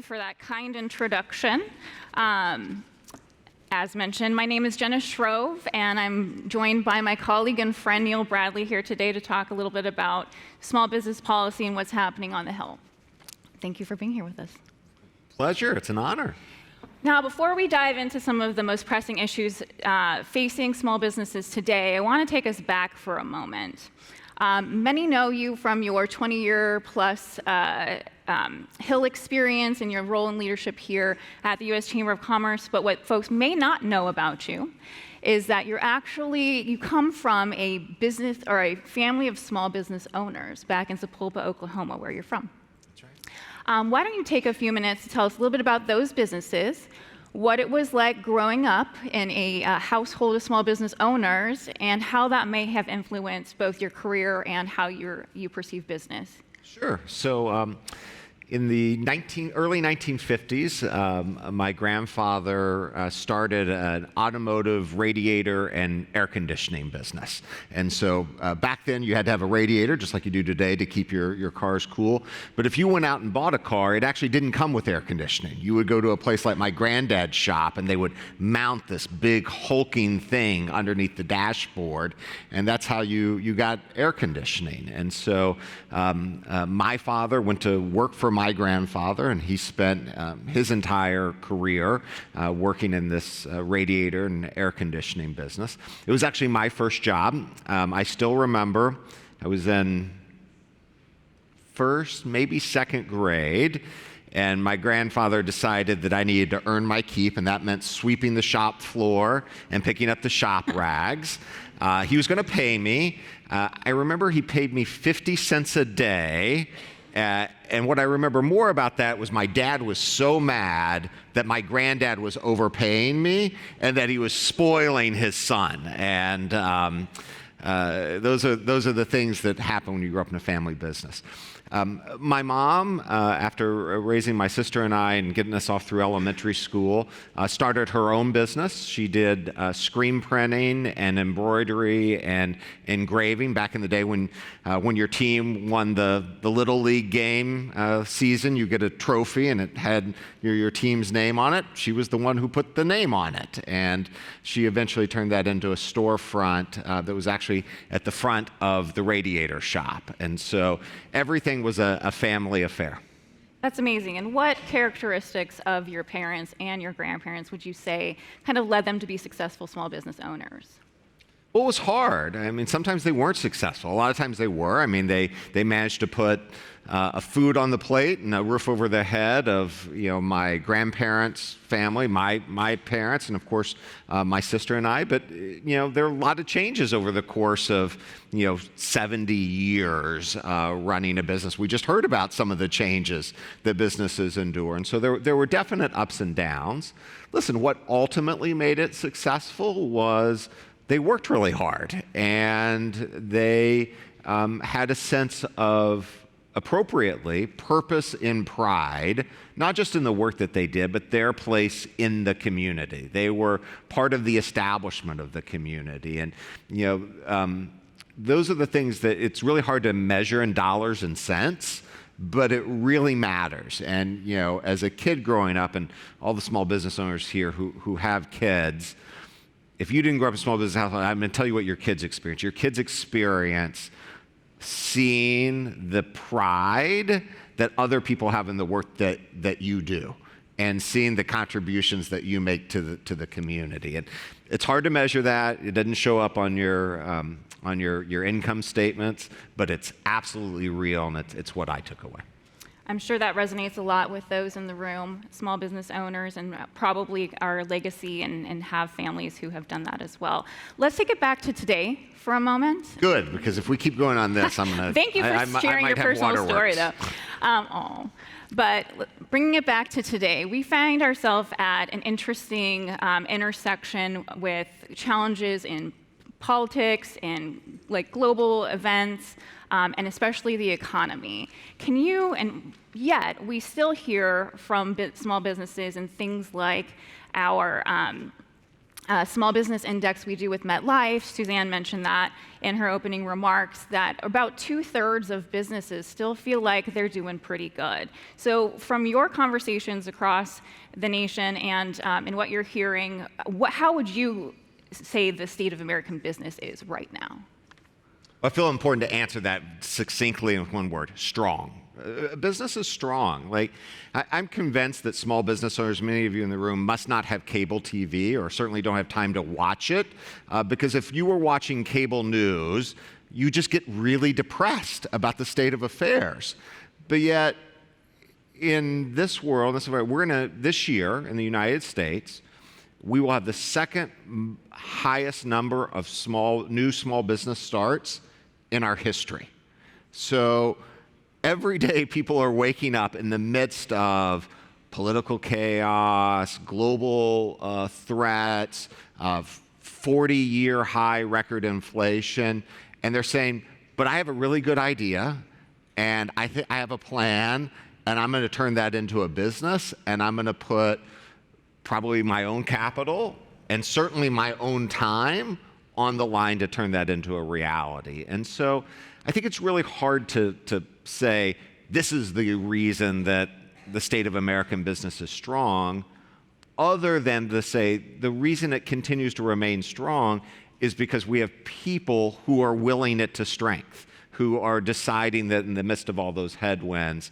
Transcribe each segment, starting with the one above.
for that kind introduction. As mentioned, my name is Jenna Shrove, and I'm joined by my colleague and friend Neil Bradley here today to talk a little bit about small business policy and what's happening on the Hill. Thank you for being here with us. Pleasure. It's an honor. Now, before we dive into some of the most pressing issues facing small businesses today, I want to take us back for a moment. Many know you from your 20-year plus Hill experience and your role in leadership here at the U.S. Chamber of Commerce, but what folks may not know about you is that you come from a business or a family of small business owners back in Sapulpa, Oklahoma, where you're from. That's right. Why don't you take a few minutes to tell us a little bit about those businesses, what it was like growing up in a household of small business owners, and how that may have influenced both your career and how you perceive business. Sure. So in the early 1950s, my grandfather started an automotive radiator and air conditioning business. And so back then you had to have a radiator, just like you do today, to keep your cars cool. But if you went out and bought a car, it actually didn't come with air conditioning. You would go to a place like my granddad's shop, and they would mount this big hulking thing underneath the dashboard, and that's how you got air conditioning. And so my father went to work for my grandfather, and he spent his entire career working in this radiator and air conditioning business. It was actually my first job. I still remember I was in first, maybe second grade, and my grandfather decided that I needed to earn my keep, and that meant sweeping the shop floor and picking up the shop rags. He was going to pay me. I remember he paid me 50 cents a day. And what I remember more about that was my dad was so mad that my granddad was overpaying me and that he was spoiling his son. And those are the things that happen when you grow up in a family business. My mom, after raising my sister and I and getting us off through elementary school, started her own business. She did screen printing and embroidery and engraving back in the day when your team won the Little League game season. You get a trophy and it had your team's name on it. She was the one who put the name on it. And she eventually turned that into a storefront that was actually at the front of the radiator shop. And so everything was a family affair. That's amazing. And what characteristics of your parents and your grandparents would you say kind of led them to be successful small business owners? Well, it was hard. I mean, sometimes they weren't successful. A lot of times they were. I mean, they managed to put a food on the plate and a roof over the head of my grandparents' family, my parents, and of course my sister and I. But there are a lot of changes over the course of 70 years running a business. We just heard about some of the changes that businesses endure, and so there were definite ups and downs. Listen, what ultimately made it successful was they worked really hard, and they had a sense of, appropriately, purpose and pride, not just in the work that they did, but their place in the community. They were part of the establishment of the community. And, those are the things that it's really hard to measure in dollars and cents, but it really matters. And, as a kid growing up, and all the small business owners here who have kids, if you didn't grow up in a small business household, I'm going to tell you what your kids experience. Your kids experience seeing the pride that other people have in the work that you do, and seeing the contributions that you make to the community. And it's hard to measure that. It doesn't show up on your income statements, but it's absolutely real, and it's what I took away. I'm sure that resonates a lot with those in the room, small business owners, and probably our legacy and have families who have done that as well. Let's take it back to today for a moment. Good, because if we keep going on this, I'm going to... Thank you for sharing your personal story, though. But bringing it back to today, we find ourselves at an interesting intersection with challenges in politics and global events, and especially the economy. And yet we still hear from small businesses and things like our small business index we do with MetLife, Suzanne mentioned that in her opening remarks, that about 2/3 of businesses still feel like they're doing pretty good. So from your conversations across the nation and in what you're hearing, how would you say the state of American business is right now? I feel important to answer that succinctly in one word: strong. Business is strong. I'm convinced that small business owners, many of you in the room, must not have cable TV or certainly don't have time to watch it, because if you were watching cable news, you just get really depressed about the state of affairs. But yet, in this world, this year in the United States, we will have the second highest number of new small business starts in our history. So every day people are waking up in the midst of political chaos, global threats, 40-year high record inflation, and they're saying, but I have a really good idea, and I have a plan, and I'm going to turn that into a business, and I'm going to put probably my own capital and certainly my own time on the line to turn that into a reality. And so I think it's really hard to say this is the reason that the state of American business is strong, other than to say the reason it continues to remain strong is because we have people who are willing it to strength, who are deciding that in the midst of all those headwinds,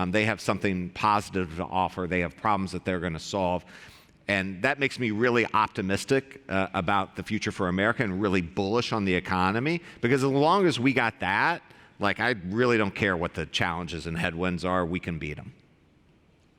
they have something positive to offer, they have problems that they're going to solve. And that makes me really optimistic about the future for America and really bullish on the economy, because as long as we got that, I really don't care what the challenges and headwinds are, we can beat them.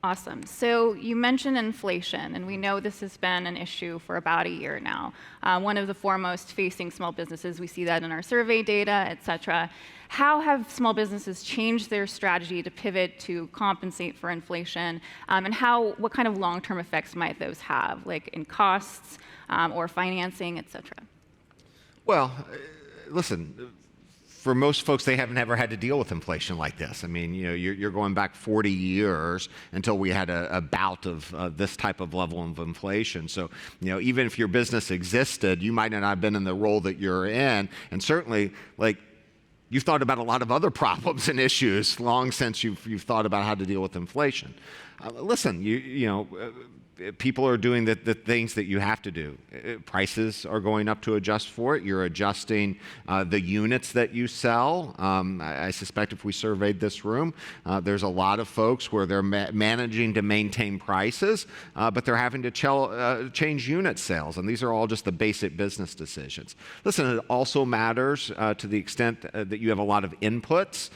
Awesome. So you mentioned inflation, and we know this has been an issue for about a year now. One of the foremost facing small businesses, we see that in our survey data, et cetera. How have small businesses changed their strategy to pivot to compensate for inflation, and what kind of long-term effects might those have, like in costs or financing, et cetera? Well, listen, for most folks, they haven't ever had to deal with inflation like this. I mean, you're going back 40 years until we had a bout of this type of level of inflation. So, even if your business existed, you might not have been in the role that you're in. And certainly, you've thought about a lot of other problems and issues long since you've thought about how to deal with inflation. Listen, people are doing the things that you have to do. Prices are going up to adjust for it. You're adjusting the units that you sell. I suspect if we surveyed this room, there's a lot of folks where they're managing to maintain prices, but they're having to change unit sales. And these are all just the basic business decisions. Listen, it also matters to the extent that you have a lot of inputs.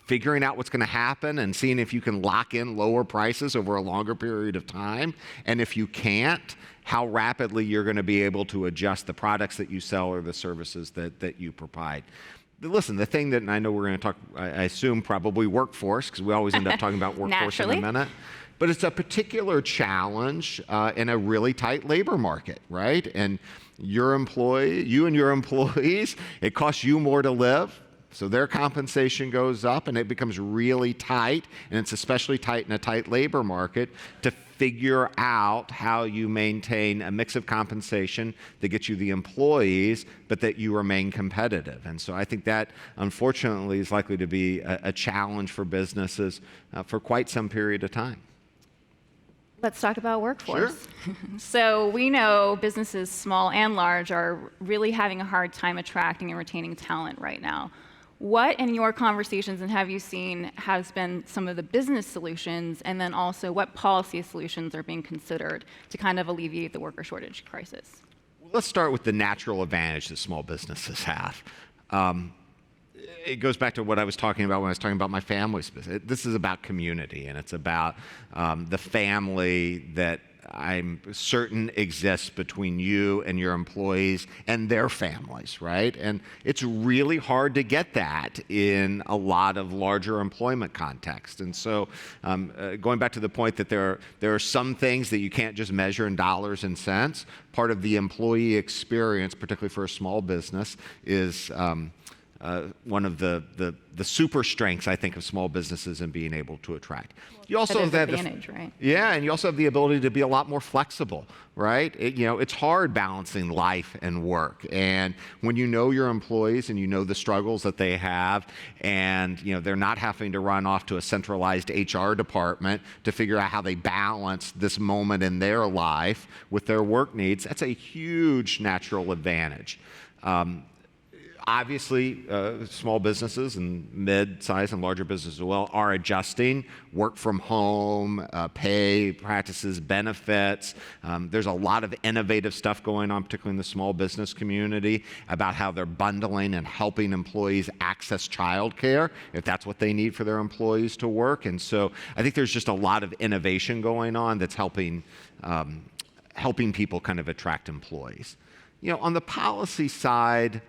Figuring out what's going to happen and seeing if you can lock in lower prices over a longer period of time. And if you can't, how rapidly you're going to be able to adjust the products that you sell or the services that you provide. Listen, the thing that, and I know we're going to talk, I assume probably workforce, because we always end up talking about workforce in a minute. But it's a particular challenge in a really tight labor market, right? And you and your employees, it costs you more to live. So their compensation goes up, and it becomes really tight, and it's especially tight in a tight labor market to figure out how you maintain a mix of compensation that gets you the employees, but that you remain competitive. And so I think that, unfortunately, is likely to be a challenge for businesses for quite some period of time. Let's talk about workforce. Sure. So we know businesses, small and large, are really having a hard time attracting and retaining talent right now. What in your conversations and have you seen has been some of the business solutions, and then also what policy solutions are being considered to kind of alleviate the worker shortage crisis? Let's start with the natural advantage that small businesses have. It goes back to what I was talking about when I was talking about my family's business. This is about community, and it's about the family that I'm certain exists between you and your employees and their families, right? And it's really hard to get that in a lot of larger employment contexts. And so going back to the point that there are some things that you can't just measure in dollars and cents, part of the employee experience, particularly for a small business, is one of the super strengths, I think, of small businesses in being able to attract. You also have advantage, right? Yeah, and you also have the ability to be a lot more flexible, right? It's hard balancing life and work, and when you know your employees and you know the struggles that they have, and they're not having to run off to a centralized HR department to figure out how they balance this moment in their life with their work needs, that's a huge natural advantage. Obviously, small businesses and mid-sized and larger businesses as well are adjusting work from home, pay practices, benefits. There's a lot of innovative stuff going on, particularly in the small business community, about how they're bundling and helping employees access childcare if that's what they need for their employees to work. And so I think there's just a lot of innovation going on that's helping people kind of attract employees. On the policy side,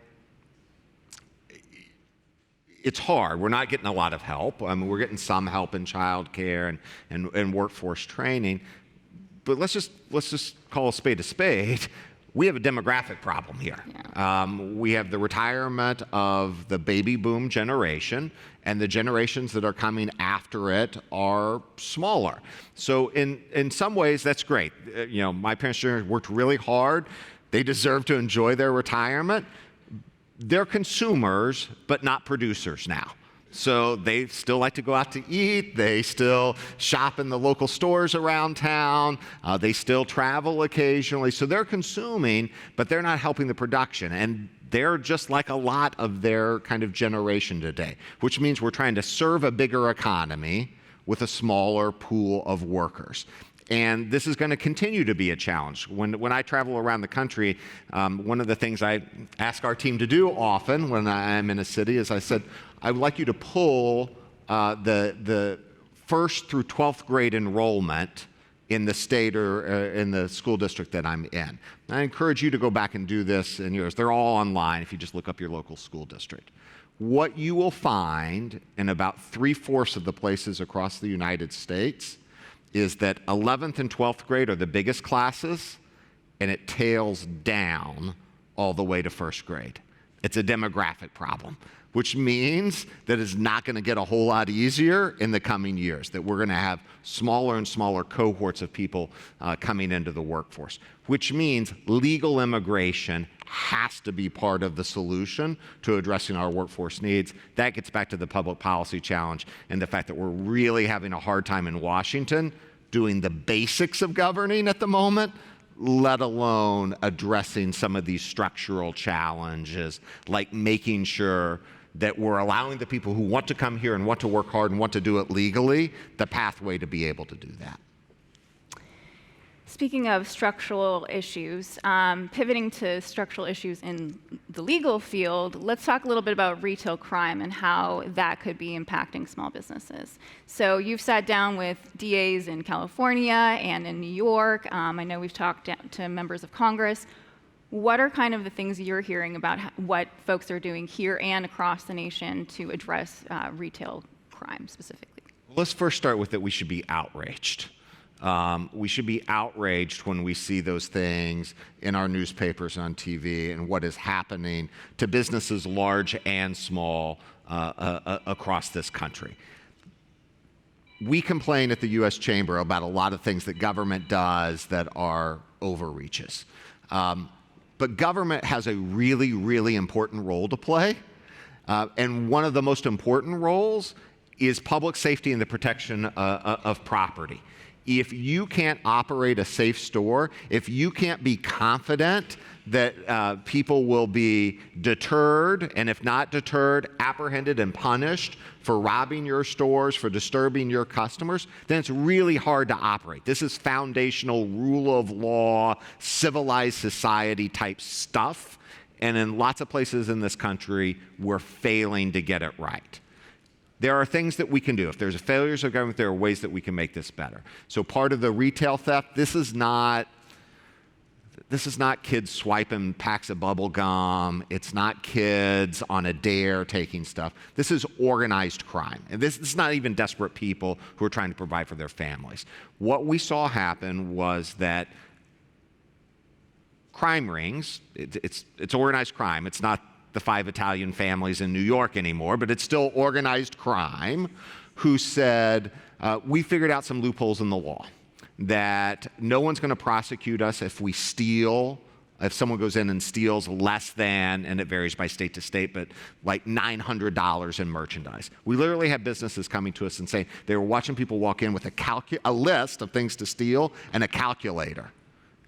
it's hard. We're not getting a lot of help. We're getting some help in childcare and workforce training, but let's just call a spade a spade. We have a demographic problem here. Yeah. We have the retirement of the baby boom generation, and the generations that are coming after it are smaller. So in some ways, that's great. My parents' generation worked really hard. They deserve to enjoy their retirement. They're consumers, but not producers now. So they still like to go out to eat. They still shop in the local stores around town. They still travel occasionally. So they're consuming, but they're not helping the production. And they're just like a lot of their kind of generation today, which means we're trying to serve a bigger economy with a smaller pool of workers. And this is going to continue to be a challenge. When I travel around the country, one of the things I ask our team to do often when I'm in a city is I said, I would like you to pull the 1st through 12th grade enrollment in the state or in the school district that I'm in. And I encourage you to go back and do this in yours. They're all online if you just look up your local school district. What you will find in about 3/4 of the places across the United States is that 11th and 12th grade are the biggest classes, and it tails down all the way to 1st grade. It's a demographic problem, which means that it's not going to get a whole lot easier in the coming years, that we're going to have smaller and smaller cohorts of people coming into the workforce, which means legal immigration has to be part of the solution to addressing our workforce needs. That gets back to the public policy challenge and the fact that we're really having a hard time in Washington doing the basics of governing at the moment, let alone addressing some of these structural challenges, like making sure that we're allowing the people who want to come here and want to work hard and want to do it legally the pathway to be able to do that. Speaking of structural issues, pivoting to structural issues in the legal field, let's talk a little bit about retail crime and how that could be impacting small businesses. So you've sat down with DAs in California and in New York. I know we've talked to members of Congress. What are kind of the things you're hearing about what folks are doing here and across the nation to address retail crime specifically? Let's first start with that we should be outraged. We should be outraged when we see those things in our newspapers and on TV and what is happening to businesses large and small across this country. We complain at the U.S. Chamber about a lot of things that government does that are overreaches. But government has a really, really important role to play. And one of the most important roles is public safety and the protection of property. If you can't operate a safe store, if you can't be confident that people will be deterred, and if not deterred, apprehended and punished for robbing your stores, for disturbing your customers, then it's really hard to operate. This is foundational rule of law, civilized society type stuff. And in lots of places in this country, we're failing to get it right. There are things that we can do. If there's failures of government, there are ways that we can make this better. So part of the retail theft, this is not kids swiping packs of bubble gum. It's not kids on a dare taking stuff. This is organized crime. And this is not even desperate people who are trying to provide for their families. What we saw happen was that crime rings, it's organized crime. It's not the 5 Italian families in New York anymore, but it's still organized crime, who said, we figured out some loopholes in the law, that no one's going to prosecute us if we steal, if someone goes in and steals less than, and it varies by state to state, but like $900 in merchandise. We literally have businesses coming to us and saying they were watching people walk in with a list of things to steal and a calculator.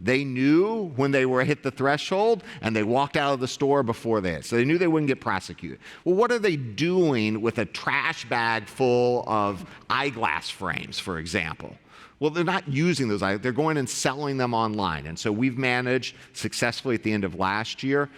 They knew when they were hit the threshold, and they walked out of the store before that. So they knew they wouldn't get prosecuted. Well, what are they doing with a trash bag full of eyeglass frames, for example? Well, they're not using those. They're going and selling them online. And so we've managed successfully at the end of last year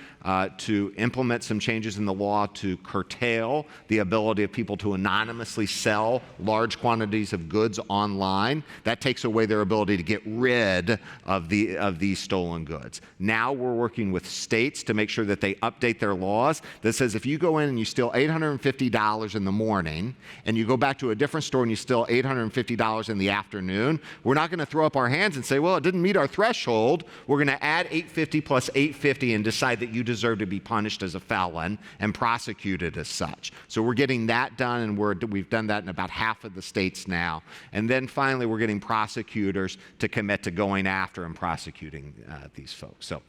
to implement some changes in the law to curtail the ability of people to anonymously sell large quantities of goods online. That takes away their ability to get rid of these stolen goods. Now we're working with states to make sure that they update their laws that says if you go in and you steal $850 in the morning and you go back to a different store and you steal $850 in the afternoon, we're not going to throw up our hands and say, well, it didn't meet our threshold. We're going to add $850 plus $850 and decide that you deserve to be punished as a felon and prosecuted as such. So we're getting that done, and we've done that in about half of the states now. And then finally, we're getting prosecutors to commit to going after and prosecuting these folks. So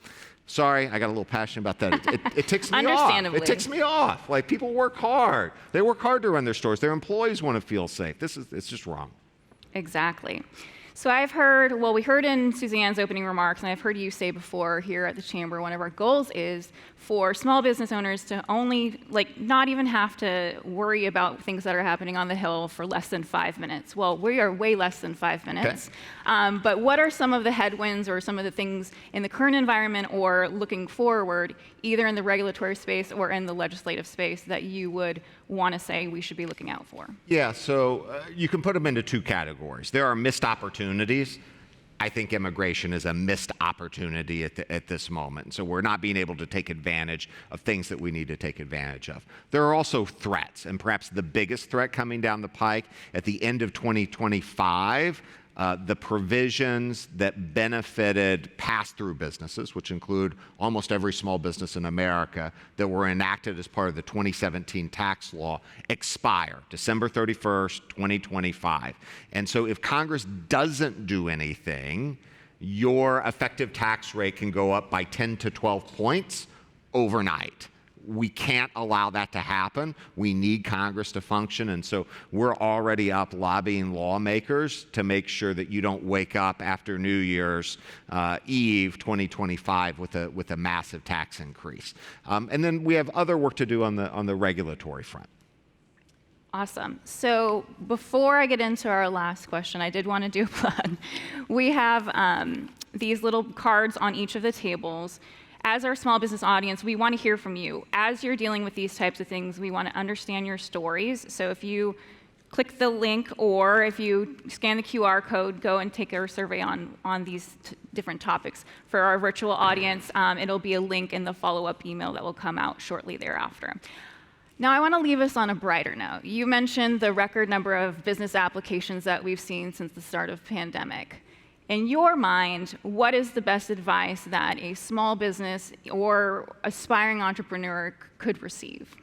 sorry, I got a little passionate about that. It ticks me off. Understandably. It ticks me off. Like, people work hard. They work hard to run their stores. Their employees want to feel safe. It's just wrong. Exactly. So I've heard, well, we heard in Suzanne's opening remarks, and I've heard you say before here at the Chamber, one of our goals is for small business owners to only, not even have to worry about things that are happening on the Hill for less than 5 minutes. Well, we are way less than 5 minutes. Okay. But what are some of the headwinds or some of the things in the current environment or looking forward, either in the regulatory space or in the legislative space, that you would want to say we should be looking out for? Yeah, so you can put them into 2 categories. There are missed opportunities. I think immigration is a missed opportunity at this moment. So we're not being able to take advantage of things that we need to take advantage of. There are also threats, and perhaps the biggest threat coming down the pike at the end of 2025, the provisions that benefited pass-through businesses, which include almost every small business in America, that were enacted as part of the 2017 tax law, expire December 31st, 2025. And so if Congress doesn't do anything, your effective tax rate can go up by 10 to 12 points overnight. We can't allow that to happen. We need Congress to function, and so we're already up lobbying lawmakers to make sure that you don't wake up after New Year's Eve 2025 with a massive tax increase. And then we have other work to do on the regulatory front. Awesome. So before I get into our last question, I did want to do a plug. We have these little cards on each of the tables. As our small business audience, we want to hear from you. As you're dealing with these types of things, we want to understand your stories. So if you click the link or if you scan the QR code, go and take a survey on these different topics. For our virtual audience, it'll be a link in the follow-up email that will come out shortly thereafter. Now, I want to leave us on a brighter note. You mentioned the record number of business applications that we've seen since the start of the pandemic. In your mind, what is the best advice that a small business or aspiring entrepreneur could receive?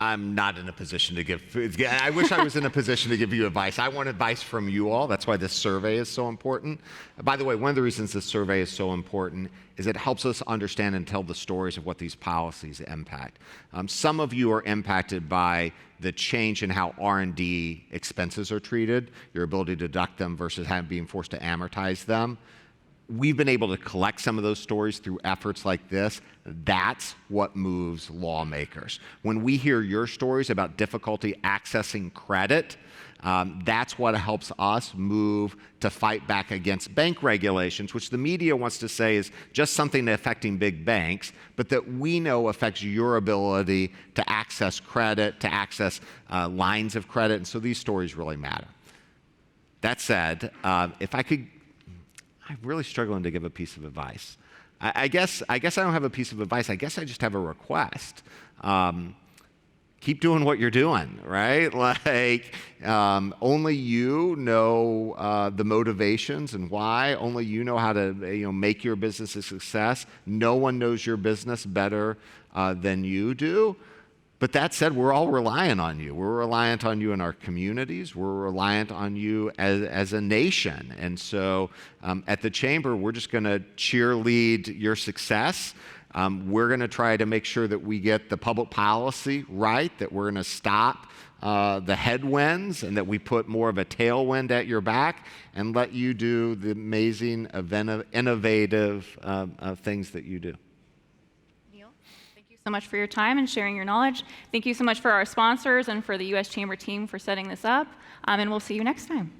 I'm not in a position to give. I wish I was in a position to give you advice. I want advice from you all. That's why this survey is so important. By the way, one of the reasons this survey is so important is it helps us understand and tell the stories of what these policies impact. Some of you are impacted by the change in how R&D expenses are treated, your ability to deduct them versus being forced to amortize them. We've been able to collect some of those stories through efforts like this. That's what moves lawmakers. When we hear your stories about difficulty accessing credit, that's what helps us move to fight back against bank regulations, which the media wants to say is just something affecting big banks, but that we know affects your ability to access credit, to access lines of credit, and so these stories really matter. That said, if I could, I'm really struggling to give a piece of advice. I guess I don't have a piece of advice. I guess I just have a request. keep doing what you're doing, right? Like, only you know the motivations and why. Only you know how to make your business a success. No one knows your business better than you do. But that said, we're all reliant on you. We're reliant on you in our communities. We're reliant on you as a nation. And so at the Chamber, we're just going to cheerlead your success. We're going to try to make sure that we get the public policy right, that we're going to stop the headwinds, and that we put more of a tailwind at your back and let you do the amazing, innovative things that you do. So much for your time and sharing your knowledge. Thank you so much for our sponsors and for the U.S. Chamber team for setting this up. And we'll see you next time.